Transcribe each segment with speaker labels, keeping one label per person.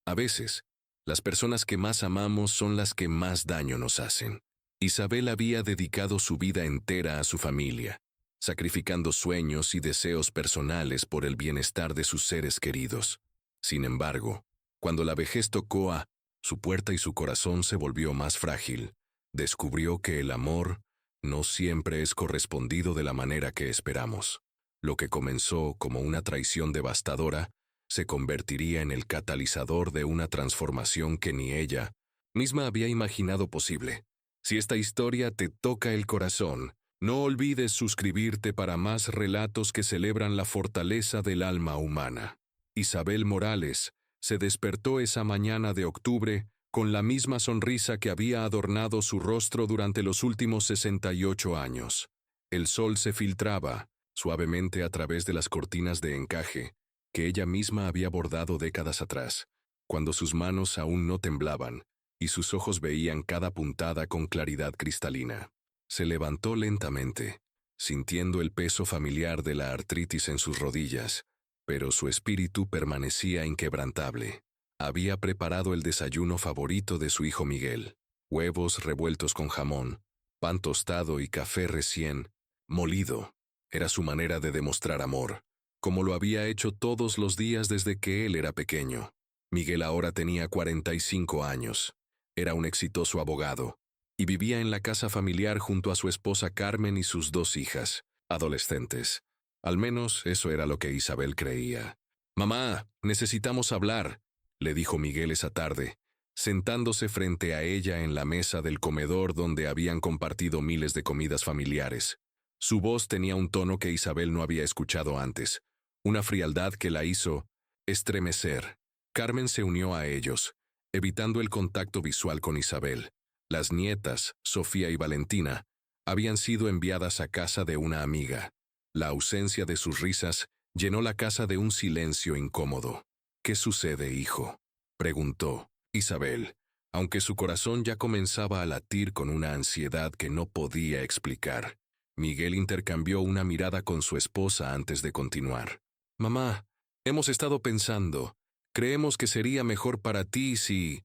Speaker 1: A veces, las personas que más amamos son las que más daño nos hacen. Isabel había dedicado su vida entera a su familia, sacrificando sueños y deseos personales por el bienestar de sus seres queridos. Sin embargo, cuando la vejez tocó a su puerta y su corazón se volvió más frágil, descubrió que el amor no siempre es correspondido de la manera que esperamos. Lo que comenzó como una traición devastadora se convertiría en el catalizador de una transformación que ni ella misma había imaginado posible. Si esta historia te toca el corazón, no olvides suscribirte para más relatos que celebran la fortaleza del alma humana. Isabel Morales se despertó esa mañana de octubre con la misma sonrisa que había adornado su rostro durante los últimos 68 años. El sol se filtraba suavemente a través de las cortinas de encaje que ella misma había bordado décadas atrás, cuando sus manos aún no temblaban y sus ojos veían cada puntada con claridad cristalina. Se levantó lentamente, sintiendo el peso familiar de la artritis en sus rodillas, pero su espíritu permanecía inquebrantable. Había preparado el desayuno favorito de su hijo Miguel: huevos revueltos con jamón, pan tostado y café recién molido. Era su manera de demostrar amor, como lo había hecho todos los días desde que él era pequeño. Miguel ahora tenía 45 años. Era un exitoso abogado, y vivía en la casa familiar junto a su esposa Carmen y sus 2 hijas, adolescentes. Al menos eso era lo que Isabel creía. «Mamá, necesitamos hablar», le dijo Miguel esa tarde, sentándose frente a ella en la mesa del comedor donde habían compartido miles de comidas familiares. Su voz tenía un tono que Isabel no había escuchado antes, una frialdad que la hizo estremecer. Carmen se unió a ellos, evitando el contacto visual con Isabel. Las nietas, Sofía y Valentina, habían sido enviadas a casa de una amiga. La ausencia de sus risas llenó la casa de un silencio incómodo. «¿Qué sucede, hijo?», preguntó Isabel, aunque su corazón ya comenzaba a latir con una ansiedad que no podía explicar. Miguel intercambió una mirada con su esposa antes de continuar. «Mamá, hemos estado pensando. Creemos que sería mejor para ti si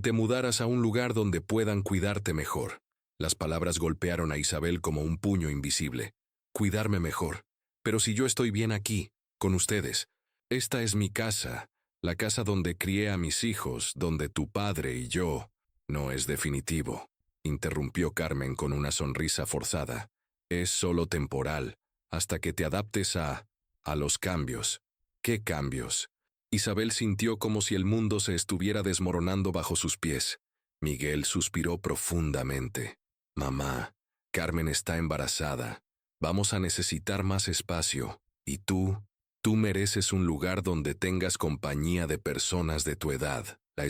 Speaker 1: te mudaras a un lugar donde puedan cuidarte mejor». Las palabras golpearon a Isabel como un puño invisible. «Cuidarme mejor. Pero si yo estoy bien aquí, con ustedes. Esta es mi casa, la casa donde crié a mis hijos, donde tu padre y yo». «No es definitivo», interrumpió Carmen con una sonrisa forzada. «Es solo temporal, hasta que te adaptes a los cambios». «¿Qué cambios?». Isabel sintió como si el mundo se estuviera desmoronando bajo sus pies. Miguel suspiró profundamente. «Mamá, Carmen está embarazada. Vamos a necesitar más espacio. Y tú mereces un lugar donde tengas compañía de personas de tu edad». La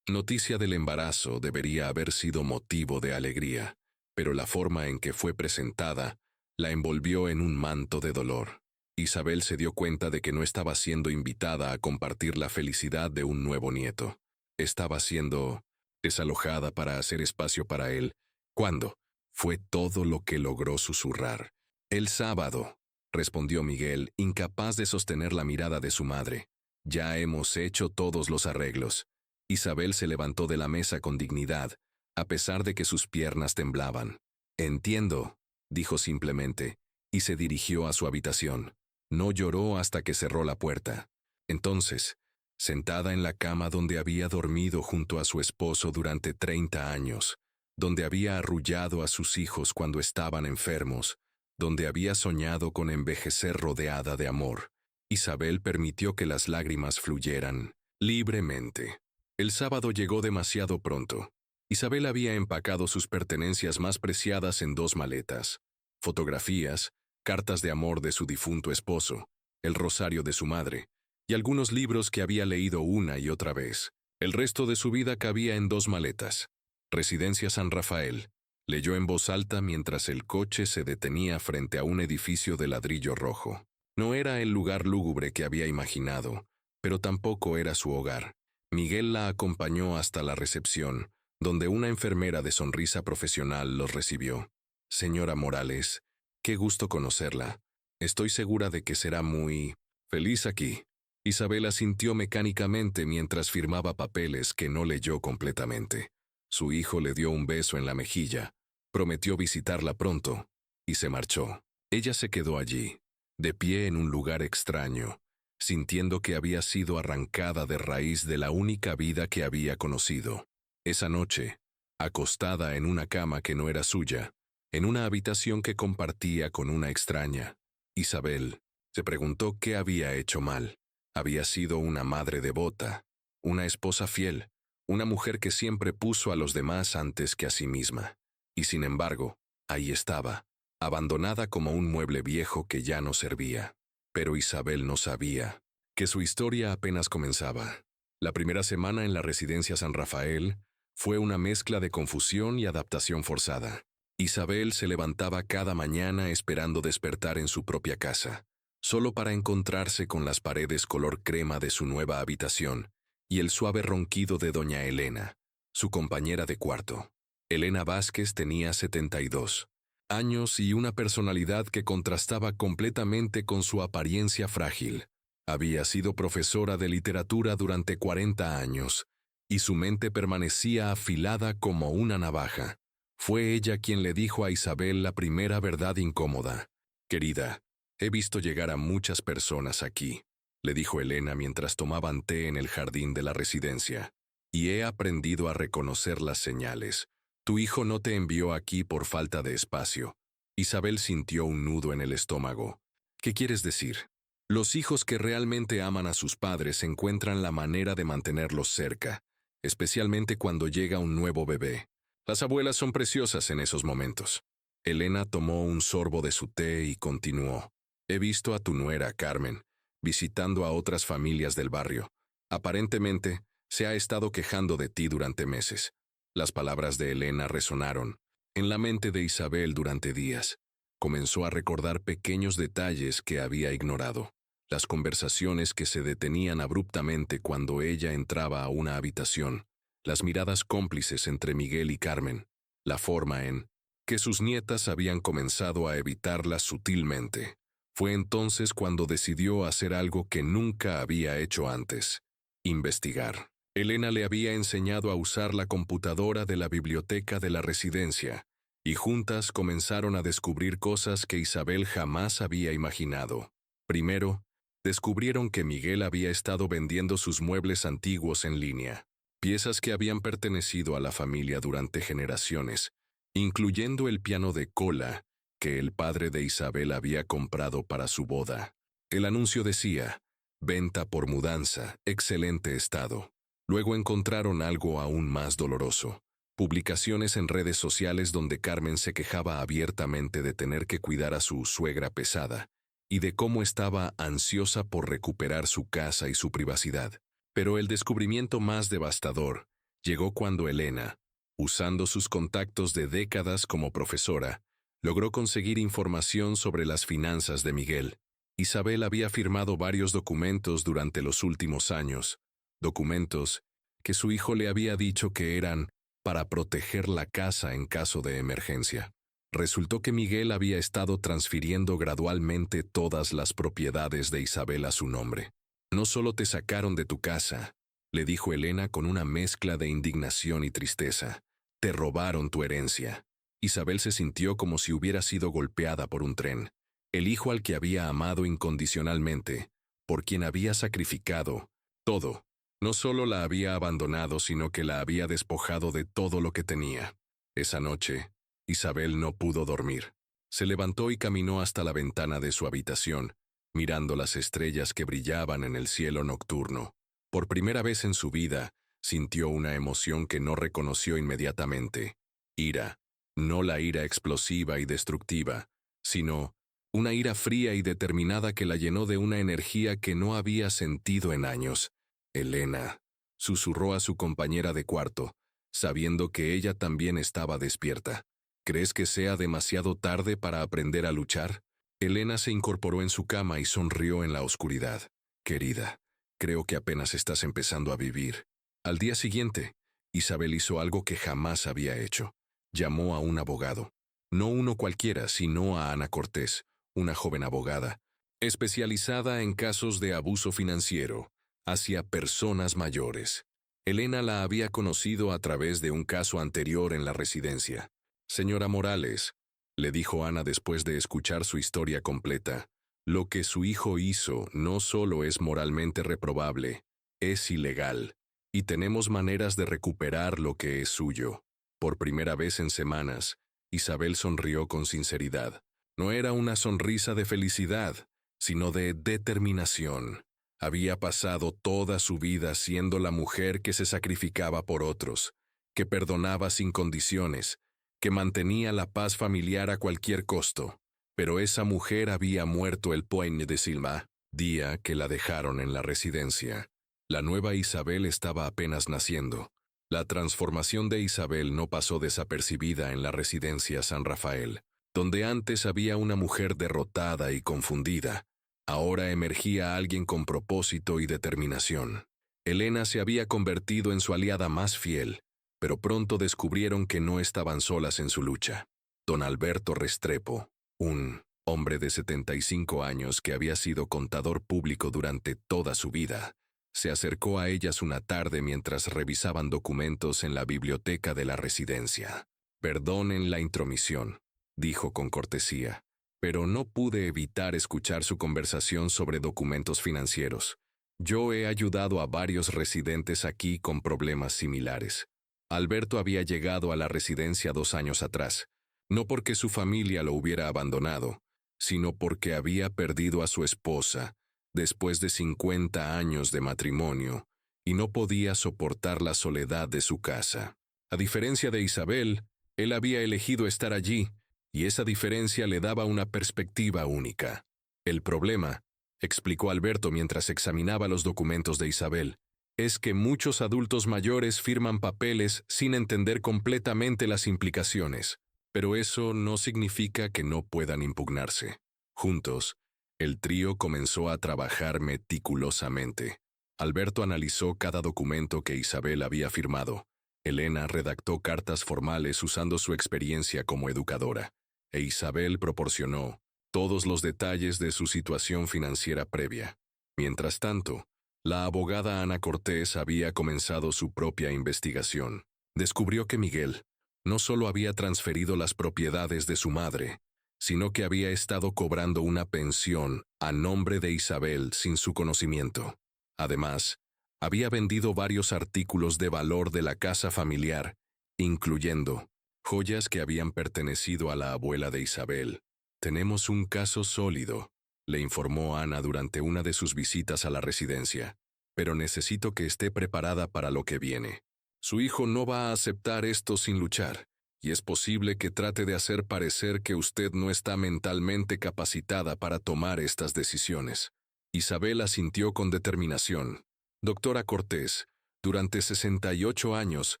Speaker 1: noticia del embarazo debería haber sido motivo de alegría, pero la forma en que fue presentada la envolvió en un manto de dolor. Isabel se dio cuenta de que no estaba siendo invitada a compartir la felicidad de un nuevo nieto. Estaba siendo desalojada para hacer espacio para él. ¿Cuándo? Fue todo lo que logró susurrar. «El sábado», respondió Miguel, incapaz de sostener la mirada de su madre. «Ya hemos hecho todos los arreglos». Isabel se levantó de la mesa con dignidad, a pesar de que sus piernas temblaban. «Entiendo», dijo simplemente, y se dirigió a su habitación. No lloró hasta que cerró la puerta. Entonces, sentada en la cama donde había dormido junto a su esposo durante 30 años, donde había arrullado a sus hijos cuando estaban enfermos, donde había soñado con envejecer rodeada de amor, Isabel permitió que las lágrimas fluyeran libremente. El sábado llegó demasiado pronto. Isabel había empacado sus pertenencias más preciadas en 2 maletas: fotografías, cartas de amor de su difunto esposo, el rosario de su madre, y algunos libros que había leído una y otra vez. El resto de su vida cabía en 2 maletas. Residencia San Rafael, leyó en voz alta mientras el coche se detenía frente a un edificio de ladrillo rojo. No era el lugar lúgubre que había imaginado, pero tampoco era su hogar. Miguel la acompañó hasta la recepción, donde una enfermera de sonrisa profesional los recibió. «Señora Morales, qué gusto conocerla. Estoy segura de que será muy feliz aquí». Isabel asintió mecánicamente mientras firmaba papeles que no leyó completamente. Su hijo le dio un beso en la mejilla, prometió visitarla pronto, y se marchó. Ella se quedó allí, de pie en un lugar extraño, sintiendo que había sido arrancada de raíz de la única vida que había conocido. Esa noche, acostada en una cama que no era suya, en una habitación que compartía con una extraña, Isabel se preguntó qué había hecho mal. Había sido una madre devota, una esposa fiel, una mujer que siempre puso a los demás antes que a sí misma. Y sin embargo, ahí estaba, abandonada como un mueble viejo que ya no servía. Pero Isabel no sabía que su historia apenas comenzaba. La primera semana en la residencia San Rafael fue una mezcla de confusión y adaptación forzada. Isabel se levantaba cada mañana esperando despertar en su propia casa, solo para encontrarse con las paredes color crema de su nueva habitación y el suave ronquido de doña Elena, su compañera de cuarto. Elena Vázquez tenía 72 años y una personalidad que contrastaba completamente con su apariencia frágil. Había sido profesora de literatura durante 40 años, y su mente permanecía afilada como una navaja. Fue ella quien le dijo a Isabel la primera verdad incómoda. «Querida, he visto llegar a muchas personas aquí», le dijo Elena mientras tomaban té en el jardín de la residencia, «y he aprendido a reconocer las señales. Tu hijo no te envió aquí por falta de espacio». Isabel sintió un nudo en el estómago. «¿Qué quieres decir?» Los hijos que realmente aman a sus padres encuentran la manera de mantenerlos cerca, especialmente cuando llega un nuevo bebé. Las abuelas son preciosas en esos momentos. Elena tomó un sorbo de su té y continuó. He visto a tu nuera, Carmen, visitando a otras familias del barrio. Aparentemente, se ha estado quejando de ti durante meses. Las palabras de Elena resonaron en la mente de Isabel durante días. Comenzó a recordar pequeños detalles que había ignorado. Las conversaciones que se detenían abruptamente cuando ella entraba a una habitación, las miradas cómplices entre Miguel y Carmen, la forma en que sus nietas habían comenzado a evitarla sutilmente. Fue entonces cuando decidió hacer algo que nunca había hecho antes: investigar. Elena le había enseñado a usar la computadora de la biblioteca de la residencia, y juntas comenzaron a descubrir cosas que Isabel jamás había imaginado. Primero, descubrieron que Miguel había estado vendiendo sus muebles antiguos en línea, piezas que habían pertenecido a la familia durante generaciones, incluyendo el piano de cola que el padre de Isabel había comprado para su boda. El anuncio decía, venta por mudanza, excelente estado. Luego encontraron algo aún más doloroso: publicaciones en redes sociales donde Carmen se quejaba abiertamente de tener que cuidar a su suegra pesada y de cómo estaba ansiosa por recuperar su casa y su privacidad. Pero el descubrimiento más devastador llegó cuando Elena, usando sus contactos de décadas como profesora, logró conseguir información sobre las finanzas de Miguel. Isabel había firmado varios documentos durante los últimos años, documentos que su hijo le había dicho que eran para proteger la casa en caso de emergencia. Resultó que Miguel había estado transfiriendo gradualmente todas las propiedades de Isabel a su nombre. «No solo te sacaron de tu casa», le dijo Elena con una mezcla de indignación y tristeza, «te robaron tu herencia». Isabel se sintió como si hubiera sido golpeada por un tren. El hijo al que había amado incondicionalmente, por quien había sacrificado todo, no solo la había abandonado, sino que la había despojado de todo lo que tenía. Esa noche, Isabel no pudo dormir. Se levantó y caminó hasta la ventana de su habitación, mirando las estrellas que brillaban en el cielo nocturno. Por primera vez en su vida, sintió una emoción que no reconoció inmediatamente: ira. No la ira explosiva y destructiva, sino una ira fría y determinada que la llenó de una energía que no había sentido en años. «Elena», susurró a su compañera de cuarto, sabiendo que ella también estaba despierta. «¿Crees que sea demasiado tarde para aprender a luchar?» Elena se incorporó en su cama y sonrió en la oscuridad. «Querida, creo que apenas estás empezando a vivir». Al día siguiente, Isabel hizo algo que jamás había hecho. Llamó a un abogado. No uno cualquiera, sino a Ana Cortés, una joven abogada, especializada en casos de abuso financiero hacia personas mayores. Elena la había conocido a través de un caso anterior en la residencia. Señora Morales, le dijo Ana después de escuchar su historia completa, lo que su hijo hizo no solo es moralmente reprobable, es ilegal, y tenemos maneras de recuperar lo que es suyo. Por primera vez en semanas, Isabel sonrió con sinceridad. No era una sonrisa de felicidad, sino de determinación. Había pasado toda su vida siendo la mujer que se sacrificaba por otros, que perdonaba sin condiciones, que mantenía la paz familiar a cualquier costo. Pero esa mujer había muerto el Puente de Silva, día que la dejaron en la residencia. La nueva Isabel estaba apenas naciendo. La transformación de Isabel no pasó desapercibida en la residencia San Rafael, donde antes había una mujer derrotada y confundida. Ahora emergía alguien con propósito y determinación. Elena se había convertido en su aliada más fiel, pero pronto descubrieron que no estaban solas en su lucha. Don Alberto Restrepo, un hombre de 75 años que había sido contador público durante toda su vida, se acercó a ellas una tarde mientras revisaban documentos en la biblioteca de la residencia. «Perdonen la intromisión», dijo con cortesía, pero no pude evitar escuchar su conversación sobre documentos financieros. Yo he ayudado a varios residentes aquí con problemas similares. Alberto había llegado a la residencia 2 años atrás, no porque su familia lo hubiera abandonado, sino porque había perdido a su esposa después de 50 años de matrimonio y no podía soportar la soledad de su casa. A diferencia de Isabel, él había elegido estar allí, y esa diferencia le daba una perspectiva única. El problema, explicó Alberto mientras examinaba los documentos de Isabel, es que muchos adultos mayores firman papeles sin entender completamente las implicaciones, pero eso no significa que no puedan impugnarse. Juntos, el trío comenzó a trabajar meticulosamente. Alberto analizó cada documento que Isabel había firmado. Elena redactó cartas formales usando su experiencia como educadora, e Isabel proporcionó todos los detalles de su situación financiera previa. Mientras tanto, la abogada Ana Cortés había comenzado su propia investigación. Descubrió que Miguel no solo había transferido las propiedades de su madre, sino que había estado cobrando una pensión a nombre de Isabel sin su conocimiento. Además, había vendido varios artículos de valor de la casa familiar, incluyendo joyas que habían pertenecido a la abuela de Isabel. «Tenemos un caso sólido», le informó Ana durante una de sus visitas a la residencia, «pero necesito que esté preparada para lo que viene. Su hijo no va a aceptar esto sin luchar, y es posible que trate de hacer parecer que usted no está mentalmente capacitada para tomar estas decisiones». Isabel asintió con determinación. «Doctora Cortés, durante 68 años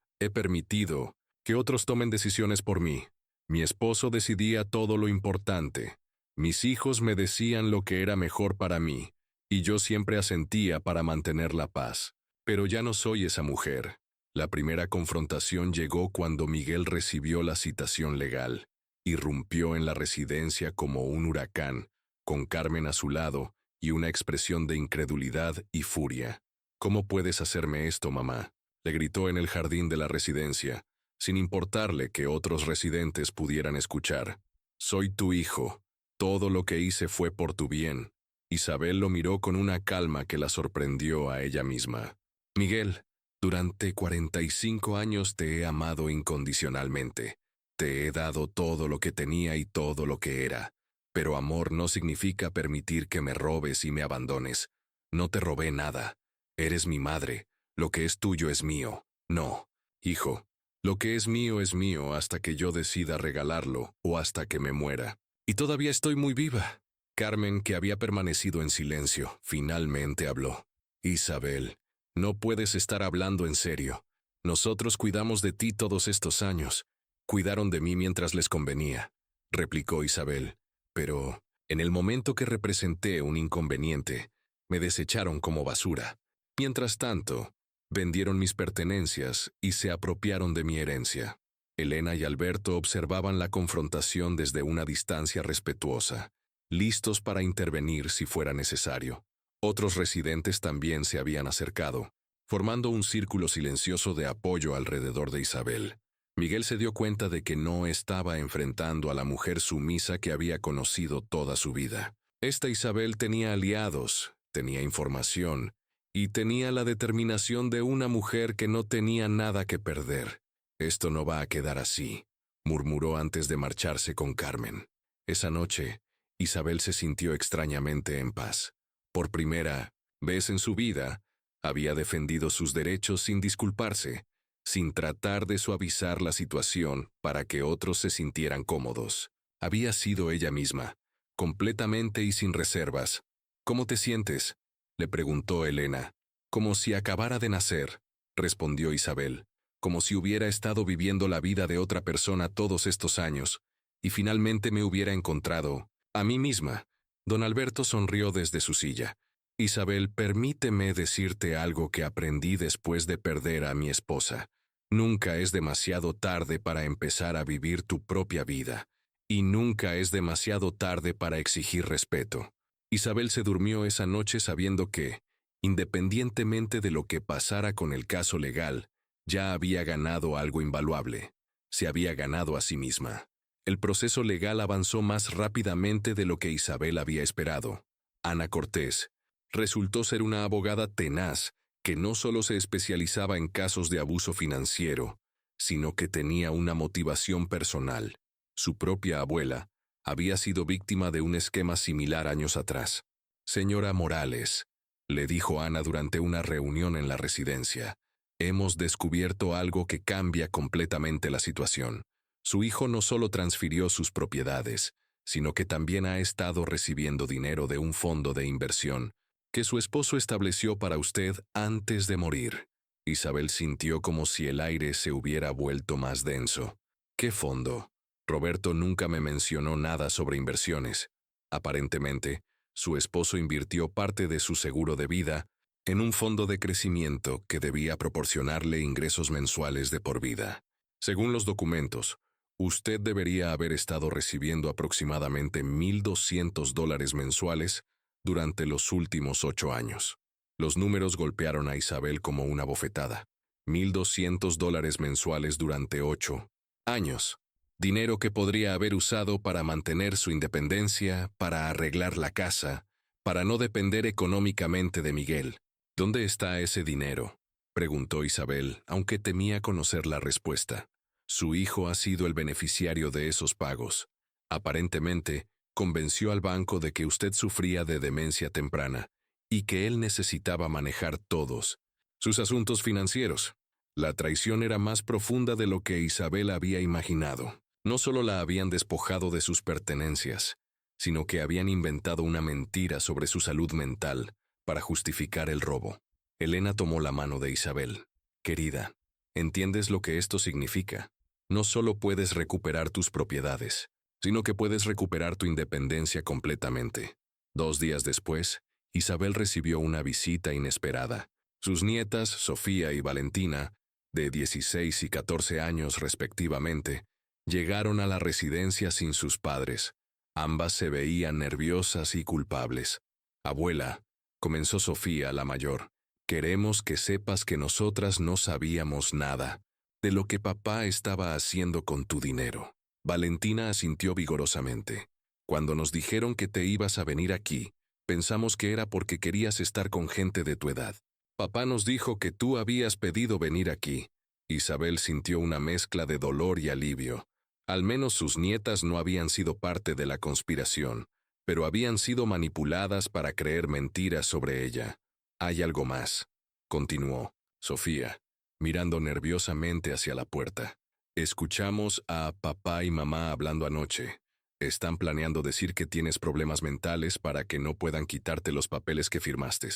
Speaker 1: he permitido que otros tomen decisiones por mí. Mi esposo decidía todo lo importante. Mis hijos me decían lo que era mejor para mí, y yo siempre asentía para mantener la paz. Pero ya no soy esa mujer». La primera confrontación llegó cuando Miguel recibió la citación legal. Irrumpió en la residencia como un huracán, con Carmen a su lado y una expresión de incredulidad y furia. «¿Cómo puedes hacerme esto, mamá?», le gritó en el jardín de la residencia, sin importarle que otros residentes pudieran escuchar. «Soy tu hijo. Todo lo que hice fue por tu bien». Isabel lo miró con una calma que la sorprendió a ella misma. «Miguel, durante 45 años te he amado incondicionalmente. Te he dado todo lo que tenía y todo lo que era. Pero amor no significa permitir que me robes y me abandones. No te robé nada. Eres mi madre. Lo que es tuyo es mío. No, hijo. Lo que es mío hasta que yo decida regalarlo o hasta que me muera. Y todavía estoy muy viva». Carmen, que había permanecido en silencio, finalmente habló. «Isabel, no puedes estar hablando en serio. Nosotros cuidamos de ti todos estos años. Cuidaron de mí mientras les convenía», replicó Isabel. «Pero, en el momento que representé un inconveniente, me desecharon como basura. Mientras tanto, vendieron mis pertenencias y se apropiaron de mi herencia». Elena y Alberto observaban la confrontación desde una distancia respetuosa. listos para intervenir si fuera necesario. Otros residentes también se habían acercado, formando un círculo silencioso de apoyo alrededor de Isabel. Miguel se dio cuenta de que no estaba enfrentando a la mujer sumisa que había conocido toda su vida. Esta Isabel tenía aliados, tenía información, y tenía la determinación de una mujer que no tenía nada que perder. «Esto no va a quedar así», murmuró antes de marcharse con Carmen. Esa noche, Isabel se sintió extrañamente en paz. Por primera vez en su vida, había defendido sus derechos sin disculparse, sin tratar de suavizar la situación para que otros se sintieran cómodos. Había sido ella misma, completamente y sin reservas. «¿Cómo te sientes?», le preguntó Elena. «Como si acabara de nacer», respondió Isabel, «como si hubiera estado viviendo la vida de otra persona todos estos años, y finalmente me hubiera encontrado a mí misma». Don Alberto sonrió desde su silla. «Isabel, permíteme decirte algo que aprendí después de perder a mi esposa. Nunca es demasiado tarde para empezar a vivir tu propia vida, y nunca es demasiado tarde para exigir respeto». Isabel se durmió esa noche sabiendo que, independientemente de lo que pasara con el caso legal, ya había ganado algo invaluable. Se había ganado a sí misma. El proceso legal avanzó más rápidamente de lo que Isabel había esperado. Ana Cortés resultó ser una abogada tenaz que no solo se especializaba en casos de abuso financiero, sino que tenía una motivación personal. Su propia abuela había sido víctima de un esquema similar años atrás. «Señora Morales», le dijo Ana durante una reunión en la residencia, «hemos descubierto algo que cambia completamente la situación. Su hijo no solo transfirió sus propiedades, sino que también ha estado recibiendo dinero de un fondo de inversión que su esposo estableció para usted antes de morir». Isabel sintió como si el aire se hubiera vuelto más denso. «¿Qué fondo? Roberto nunca me mencionó nada sobre inversiones». Aparentemente, su esposo invirtió parte de su seguro de vida en un fondo de crecimiento que debía proporcionarle ingresos mensuales de por vida. Según los documentos, usted debería haber estado recibiendo aproximadamente $1,200 mensuales durante los últimos 8 años. Los números golpearon a Isabel como una bofetada. $1,200 mensuales durante 8 años. Dinero que podría haber usado para mantener su independencia, para arreglar la casa, para no depender económicamente de Miguel. «¿Dónde está ese dinero?», preguntó Isabel, aunque temía conocer la respuesta. «Su hijo ha sido el beneficiario de esos pagos. Aparentemente, convenció al banco de que usted sufría de demencia temprana y que él necesitaba manejar todos sus asuntos financieros». La traición era más profunda de lo que Isabel había imaginado. No solo la habían despojado de sus pertenencias, sino que habían inventado una mentira sobre su salud mental para justificar el robo. Elena tomó la mano de Isabel. «Querida, ¿entiendes lo que esto significa? No solo puedes recuperar tus propiedades, sino que puedes recuperar tu independencia completamente». 2 días después, Isabel recibió una visita inesperada. Sus nietas, Sofía y Valentina, de 16 y 14 años respectivamente, llegaron a la residencia sin sus padres. Ambas se veían nerviosas y culpables. «Abuela», comenzó Sofía, la mayor, «queremos que sepas que nosotras no sabíamos nada de lo que papá estaba haciendo con tu dinero». Valentina asintió vigorosamente. «Cuando nos dijeron que te ibas a venir aquí, pensamos que era porque querías estar con gente de tu edad. Papá nos dijo que tú habías pedido venir aquí». Isabel sintió una mezcla de dolor y alivio. Al menos sus nietas no habían sido parte de la conspiración, pero habían sido manipuladas para creer mentiras sobre ella. «Hay algo más», continuó Sofía, mirando nerviosamente hacia la puerta. «Escuchamos a papá y mamá hablando anoche. Están planeando decir que tienes problemas mentales para que no puedan quitarte los papeles que firmaste».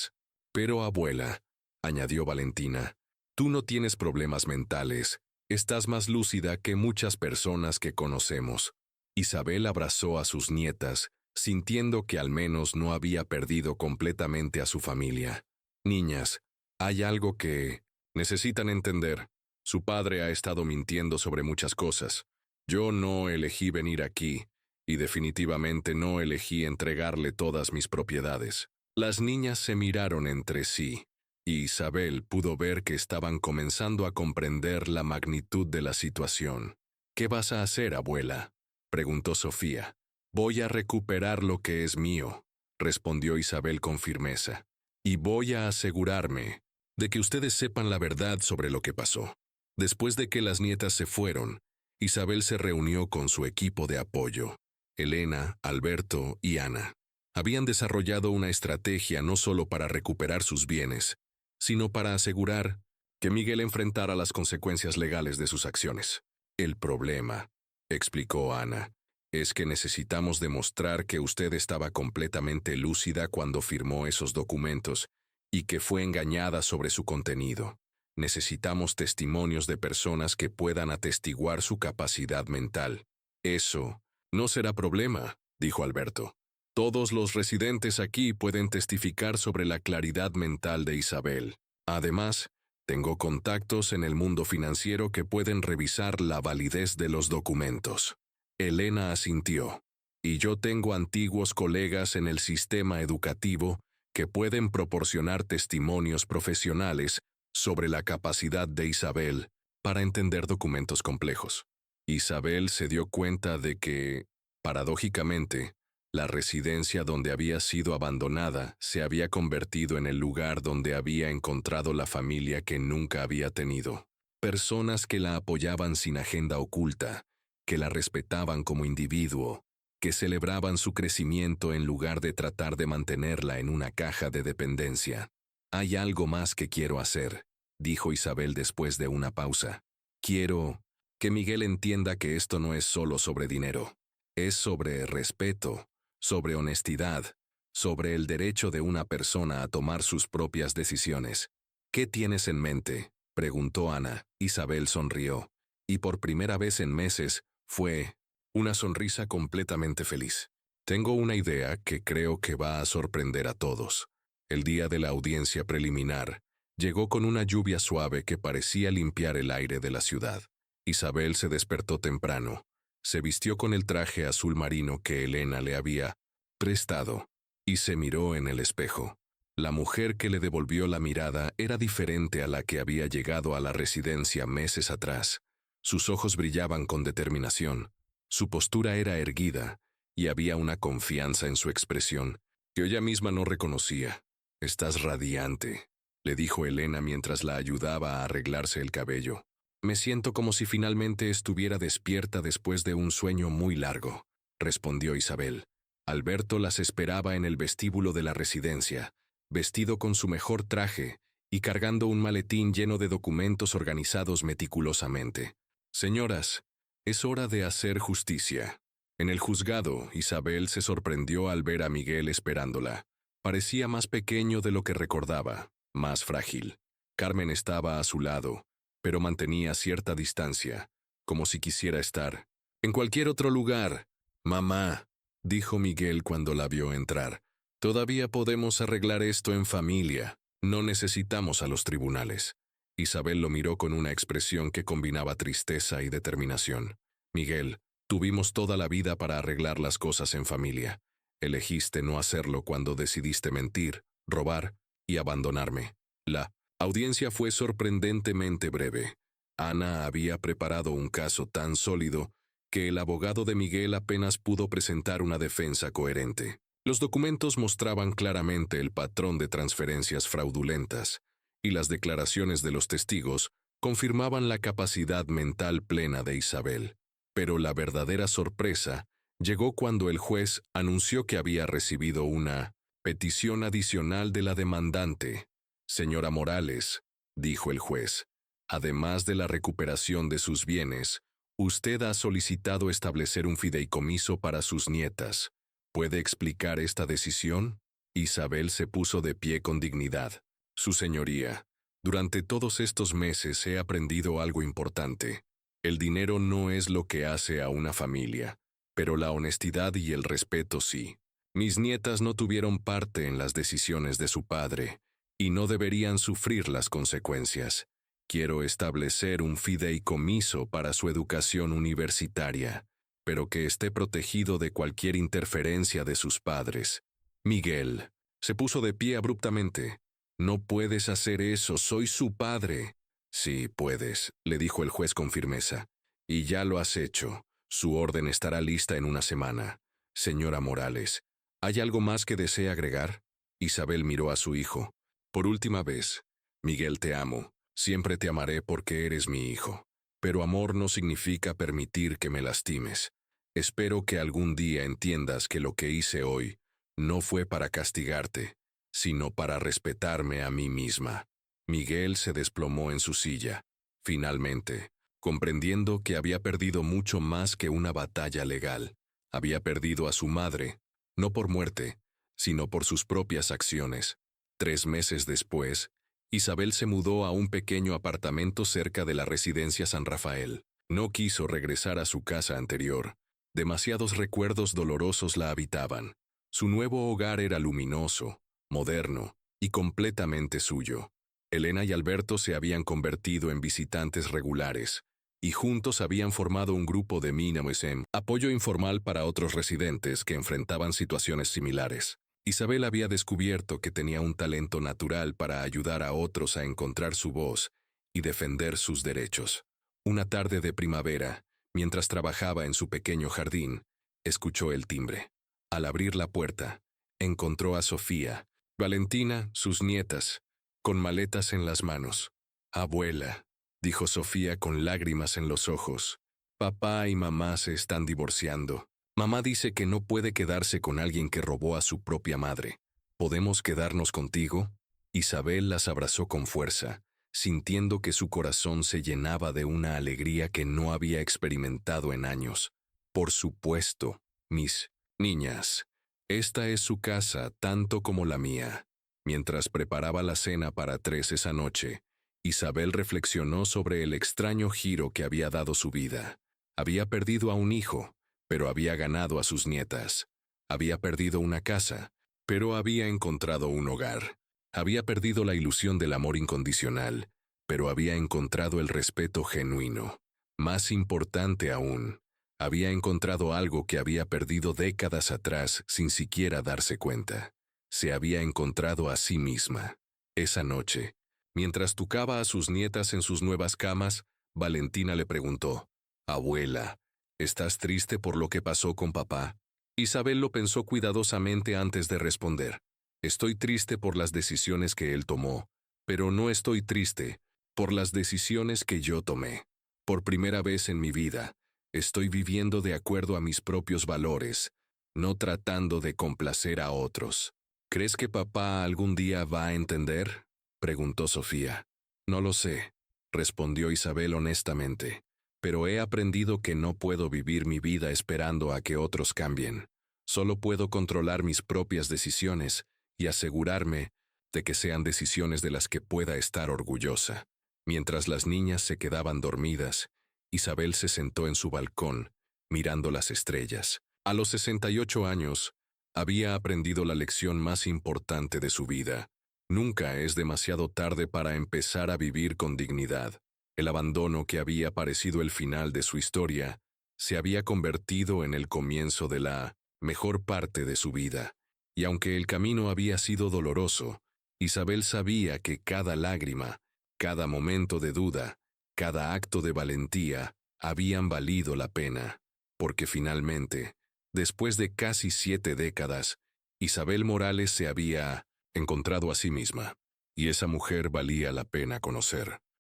Speaker 1: «Pero abuela», añadió Valentina, «tú no tienes problemas mentales. Estás más lúcida que muchas personas que conocemos». Isabel abrazó a sus nietas, sintiendo que al menos no había perdido completamente a su familia. «Niñas, hay algo que necesitan entender. Su padre ha estado mintiendo sobre muchas cosas. Yo no elegí venir aquí, y definitivamente no elegí entregarle todas mis propiedades. Las niñas se miraron entre sí, y Isabel pudo ver que estaban comenzando a comprender la magnitud de la situación. «¿Qué vas a hacer, abuela?», preguntó Sofía. «Voy a recuperar lo que es mío», respondió Isabel con firmeza. «Y voy a asegurarme de que ustedes sepan la verdad sobre lo que pasó». Después de que las nietas se fueron, Isabel se reunió con su equipo de apoyo. Elena, Alberto y Ana habían desarrollado una estrategia no solo para recuperar sus bienes, sino para asegurar que Miguel enfrentara las consecuencias legales de sus acciones. «El problema», explicó Ana, «es que necesitamos demostrar que usted estaba completamente lúcida cuando firmó esos documentos y que fue engañada sobre su contenido. Necesitamos testimonios de personas que puedan atestiguar su capacidad mental». «Eso no será problema», dijo Alberto. «Todos los residentes aquí pueden testificar sobre la claridad mental de Isabel. Además, tengo contactos en el mundo financiero que pueden revisar la validez de los documentos». Elena asintió. «Y yo tengo antiguos colegas en el sistema educativo que pueden proporcionar testimonios profesionales sobre la capacidad de Isabel para entender documentos complejos». Isabel se dio cuenta de que, paradójicamente, la residencia donde había sido abandonada se había convertido en el lugar donde había encontrado la familia que nunca había tenido. Personas que la apoyaban sin agenda oculta, que la respetaban como individuo, que celebraban su crecimiento en lugar de tratar de mantenerla en una caja de dependencia. «Hay algo más que quiero hacer», dijo Isabel después de una pausa. «Quiero que Miguel entienda que esto no es solo sobre dinero. Es sobre respeto, sobre honestidad, sobre el derecho de una persona a tomar sus propias decisiones». «¿Qué tienes en mente?», preguntó Ana. Isabel sonrió, y por primera vez en meses fue una sonrisa completamente feliz. «Tengo una idea que creo que va a sorprender a todos». El día de la audiencia preliminar llegó con una lluvia suave que parecía limpiar el aire de la ciudad. Isabel se despertó temprano. Se vistió con el traje azul marino que Elena le había prestado y se miró en el espejo. La mujer que le devolvió la mirada era diferente a la que había llegado a la residencia meses atrás. Sus ojos brillaban con determinación. Su postura era erguida y había una confianza en su expresión que ella misma no reconocía. «Estás radiante», le dijo Elena mientras la ayudaba a arreglarse el cabello. «Me siento como si finalmente estuviera despierta después de un sueño muy largo», respondió Isabel. Alberto las esperaba en el vestíbulo de la residencia, vestido con su mejor traje y cargando un maletín lleno de documentos organizados meticulosamente. «Señoras, es hora de hacer justicia». En el juzgado, Isabel se sorprendió al ver a Miguel esperándola. Parecía más pequeño de lo que recordaba, más frágil. Carmen estaba a su lado, pero mantenía cierta distancia, como si quisiera estar en cualquier otro lugar. «Mamá», dijo Miguel cuando la vio entrar, «todavía podemos arreglar esto en familia. No necesitamos a los tribunales». Isabel lo miró con una expresión que combinaba tristeza y determinación. «Miguel, tuvimos toda la vida para arreglar las cosas en familia. Elegiste no hacerlo cuando decidiste mentir, robar y abandonarme». La audiencia fue sorprendentemente breve. Ana había preparado un caso tan sólido que el abogado de Miguel apenas pudo presentar una defensa coherente. Los documentos mostraban claramente el patrón de transferencias fraudulentas, y las declaraciones de los testigos confirmaban la capacidad mental plena de Isabel. Pero la verdadera sorpresa llegó cuando el juez anunció que había recibido una petición adicional de la demandante. «Señora Morales», dijo el juez, «además de la recuperación de sus bienes, usted ha solicitado establecer un fideicomiso para sus nietas. ¿Puede explicar esta decisión?». Isabel se puso de pie con dignidad. «Su señoría, durante todos estos meses he aprendido algo importante. El dinero no es lo que hace a una familia, pero la honestidad y el respeto sí. Mis nietas no tuvieron parte en las decisiones de su padre, y no deberían sufrir las consecuencias. Quiero establecer un fideicomiso para su educación universitaria. pero que esté protegido de cualquier interferencia de sus padres. Miguel se puso de pie abruptamente. No puedes hacer eso, soy su padre. Sí, puedes, le dijo el juez con firmeza. Y ya lo has hecho. Su orden estará lista en una semana. Señora Morales, ¿hay algo más que desee agregar? Isabel miró a su hijo. Por última vez, Miguel, te amo. Siempre te amaré porque eres mi hijo. Pero amor no significa permitir que me lastimes. Espero que algún día entiendas que lo que hice hoy no fue para castigarte, sino para respetarme a mí misma. Miguel se desplomó en su silla. Finalmente, comprendiendo que había perdido mucho más que una batalla legal. Había perdido a su madre, no por muerte, sino por sus propias acciones. 3 meses después, Isabel se mudó a un pequeño apartamento cerca de la residencia San Rafael. No quiso regresar a su casa anterior. Demasiados recuerdos dolorosos la habitaban. Su nuevo hogar era luminoso, moderno y completamente suyo. Elena y Alberto se habían convertido en visitantes regulares, y juntos habían formado un grupo de MINAMSM, apoyo informal para otros residentes que enfrentaban situaciones similares. Isabel había descubierto que tenía un talento natural para ayudar a otros a encontrar su voz y defender sus derechos. Una tarde de primavera, mientras trabajaba en su pequeño jardín, escuchó el timbre. Al abrir la puerta, encontró a Sofía, Valentina, sus nietas, con maletas en las manos. «Abuela», dijo Sofía con lágrimas en los ojos, «papá y mamá se están divorciando. Mamá dice que no puede quedarse con alguien que robó a su propia madre. ¿Podemos quedarnos contigo?» Isabel las abrazó con fuerza, sintiendo que su corazón se llenaba de una alegría que no había experimentado en años. «Por supuesto, mis niñas. Esta es su casa tanto como la mía». Mientras preparaba la cena para 3 esa noche, Isabel reflexionó sobre el extraño giro que había dado su vida. Había perdido a un hijo, pero había ganado a sus nietas. Había perdido una casa, pero había encontrado un hogar. Había perdido la ilusión del amor incondicional, pero había encontrado el respeto genuino. Más importante aún, había encontrado algo que había perdido décadas atrás sin siquiera darse cuenta. Se había encontrado a sí misma. Esa noche, mientras tucaba a sus nietas en sus nuevas camas, Valentina le preguntó, «Abuela, ¿estás triste por lo que pasó con papá?» Isabel lo pensó cuidadosamente antes de responder. «Estoy triste por las decisiones que él tomó, pero no estoy triste por las decisiones que yo tomé. Por primera vez en mi vida, estoy viviendo de acuerdo a mis propios valores, no tratando de complacer a otros». «¿Crees que papá algún día va a entender?», preguntó Sofía. «No lo sé», respondió Isabel honestamente, «pero he aprendido que no puedo vivir mi vida esperando a que otros cambien. Solo puedo controlar mis propias decisiones y asegurarme de que sean decisiones de las que pueda estar orgullosa». Mientras las niñas se quedaban dormidas, Isabel se sentó en su balcón, mirando las estrellas. A los 68 años, había aprendido la lección más importante de su vida. Nunca es demasiado tarde para empezar a vivir con dignidad. El abandono que había parecido el final de su historia se había convertido en el comienzo de la mejor parte de su vida. Y aunque el camino había sido doloroso, Isabel sabía que cada lágrima, cada momento de duda, cada acto de valentía habían valido la pena, porque finalmente, después de casi 7 décadas, Isabel Morales se había encontrado a sí misma, y esa mujer valía la pena conocer.